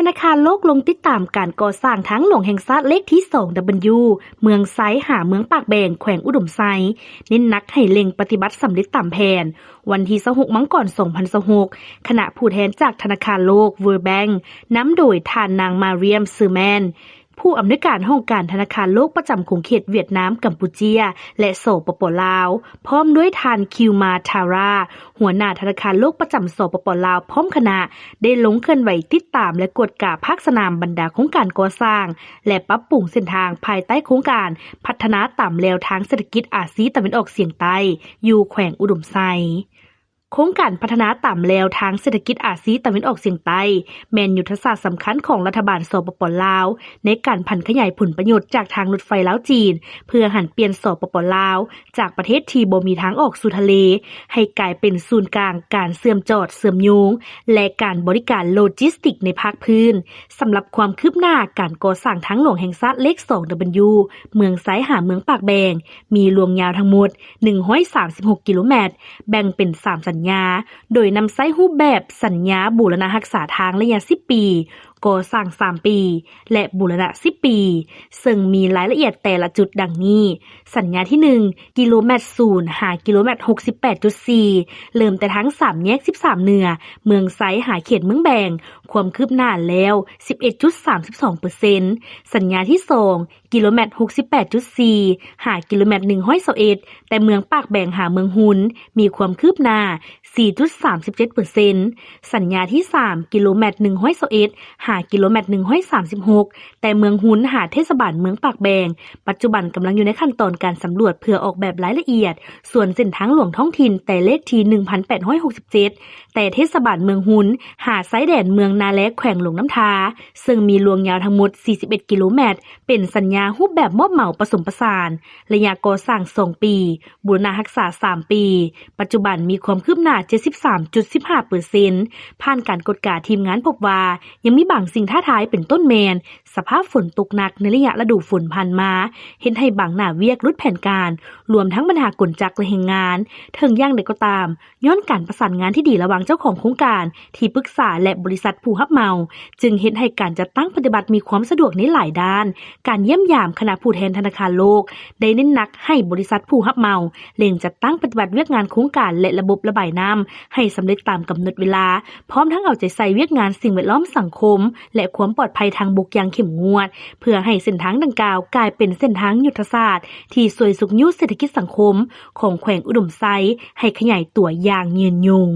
ธนาคารโลกลงติดตามการก่อสร้างทางหลวงแห่งชาติเลขที่ 2W เมืองไซหาเมืองปากแบงแขวงอุดมไซเน้นนักให้เล็งปฏิบัติสำเร็จตามแผนวันที่26มังกร2026คณะผู้แทนจากธนาคารโลก World Bank นำโดยท่านนางมาเรียมซือแมนผู้อำนวยการห้องการธนาคารโลกประจำคงเขตเวียดนามกัมพูเจียและสปป.ลาวพร้อมด้วยท่านคิวมาทาราหัวหน้าธนาคารโลกประจำสปป.ลาวพร้อมคณะได้ลงเคลื่อนไหวติดตามและกวดกาภาคสนามบรรดาโครงการก่อสร้างและปรับปรุงเส้นทางภายใต้โครงการพัฒนาตามแนวทางเศรษฐกิจอาซีตะวันออกเฉียงใต้อยู่แขวงอุดมไซโครงการพัฒนาตามแนวทางเศรษฐกิจอาซีตะวันออกเฉียงใต้แม่นยุทธศาสตร์สำคัญของรัฐบาลสปป.ลาวในการพันขยายผลประโยชน์จากทางรถไฟลาวจีนเพื่อหันเปลี่ยนสปป.ลาวจากประเทศที่บ่มีทางออกสู่ทะเลให้กลายเป็นศูนย์กลางการเชื่อมจอดเชื่อมโยงและการบริการโลจิสติกในภาคพื้นสำหรับความคืบหน้าการก่อสร้างทางหลวงแห่งชาติเลข 2W เมืองไซหาเมืองปากแบงมีรวงยาวทั้งหมด136กิโลเมตรแบ่งเป็น3สัญญาโดยนำใช้รูปแบบสัญญาบูรณะรักษาทางระยะ10ปีก่อสร้าง3ปีและบูรณะ10ปีซึ่งมีรายละเอียดแต่ละจุดดังนี้สัญญาที่1กิโลเมตร0หากิโลเมตร 68.4 เริ่มแต่ทั้ง3แยก13เหนือเมืองไซหาเขตเมืองแบงความคืบหน้าแล้ว 11.32% สัญญาที่2กิโลเมตร 68.4 หากิโลเมตร121แต่เมืองปากแบงหาเมืองหุนมีความคืบหน้า 4.37% สัญญาที่3กิโลเมตร121หากิโลเมตร136แต่เมืองหุนหาเทศบาลเมืองปากแบงปัจจุบันกำลังอยู่ในขั้นตอนการสำรวจเพื่อออกแบบรายละเอียดส่วนเส้นทางหลวงท้องถิ่นแต่เลขที่ 1867แต่เทศบาลเมืองหุนหาไซแดนเมืองนาแลแขวงหลวงน้ำทาซึ่งมีรวงยาวทั้งหมด41กิโลเมตรเป็นสัญญารูปแบบมอบเหมาผสมผสานระยะก่อสร้าง2ปีบูรณะรักษา3ปีปัจจุบันมีความคืบหน้า 73.15% ผ่านการกดกาทีมงานพบว่ายังมีบางสิ่งท้าทายเป็นต้นแมนสภาพฝนตกหนักในระยะฤดูฝนผ่านมาเห็นให้บางหน้าเวียกรุดแผนการรวมทั้งปัญหากลจักและแรงงานถึงอย่างใดก็ตามย้อนการประสานงานที่ดีระหว่างเจ้าของโครงการที่ปรึกษาและบริษัทผู้รับเหมาจึงเฮ็ดให้การจัดตั้งปฏิบัติมีความสะดวกในหลายด้านการเยี่ยมยามคณะผู้แทนธนาคารโลกได้เน้นหนักให้บริษัทผู้รับเหมาเร่งจัดตั้งปฏิบัติเวียกงานโครงการและระบบระบายน้ำให้สำเร็จตามกำหนดเวลาพร้อมทั้งเอาใจใส่เวียกงานสิ่งแวดล้อมสังคมและความปลอดภัยทางบกอย่างเข้มงวดเพื่อให้เส้นทางดังกล่าวกลายเป็นเส้นทางยุทธศาสตร์ที่ช่วยสุขยุเศรษฐกิจสังคมของแขวงอุดมไซให้ขยายตัวอย่างยืนยง